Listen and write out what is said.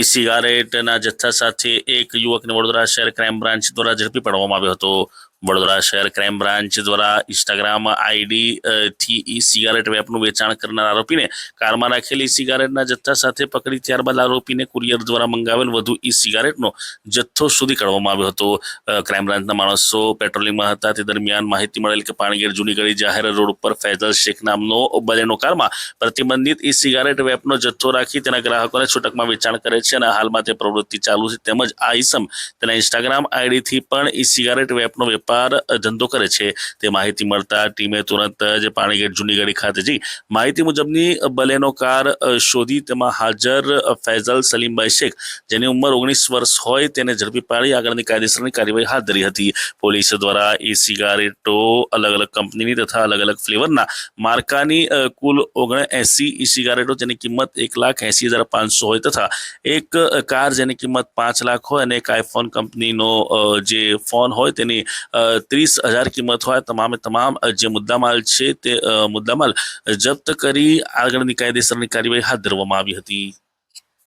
સિગારેટના જથ્થા સાથે એક યુવકને વડોદરા શહેર ક્રાઇમ બ્રાન્ચ દ્વારા ઝડપી પાડવામાં આવ્યો હતો। વડોદરા શહેર ક્રાઇમ બ્રાન્ચ દ્વારા ઇન્સ્ટાગ્રામ આઈડી થી સિગારેટ વેપનું વેચાણ કરનાર આરોપીને કારમાં રાખેલી સિગારેટના જથ્થા સાથે પકડી ત્યારબાદ આરોપીને કુરિયર દ્વારા મંગાવેલ વધુ સિગારેટનો જથ્થો શોધી કાઢવામાં આવ્યો હતો। ક્રાઇમ બ્રાન્ચના માણસો પેટ્રોલિંગમાં હતા તે દરમિયાન માહિતી મળેલ કે પાણીગેટ જૂની ગળી જાહેર રોડ ઉપર ફૈઝલ શેખ નામનો બલેનો કારમાં પ્રતિબંધિત સિગારેટ વેપનો જથ્થો રાખી તેના ગ્રાહકોને છૂટકમાં વેચાણ કરે છે અને હાલમાં તે પ્રવૃત્તિ ચાલુ છે। તેમજ આ ઈસમ તેના ઇન્સ્ટાગ્રામ આઈડીથી પણ સિગારેટ વેપનો વેપાર ધંધો કરે છે। તે માહિતી મળતા ટીમે તુરંત જ પાણીગેટ જૂની ગળી ખાતે જઈ માહિતી મુજબની બલેનો કાર શોધી તેમાં હાજર ફૈઝલ સલીમભાઈ શેખ જેની ઉંમર 19 વર્ષ હોય તેને ઝડપી પાડી આગળની કાયદેસરની કાર્યવાહી હાથ ધરી હતી। પોલીસ દ્વારા સિગારેટો અલગ અલગ કંપનીની તથા અલગ અલગ ફ્લેવરના માર્કાની કુલ 79 સિગારેટો જેની કિંમત 1,80,500 હોય તથા એક કાર જેની કિંમત 5 લાખ હોય અને એક આઈફોન કંપનીનો જે ફોન હોય તેની 30,000 કિંમત હોય તમામ જે મુદ્દામાલ છે તે મુદ્દામાલ જપ્ત કરી આગળની કાયદેસરની કાર્યવાહી હાથ ધરવામાં આવી હતી।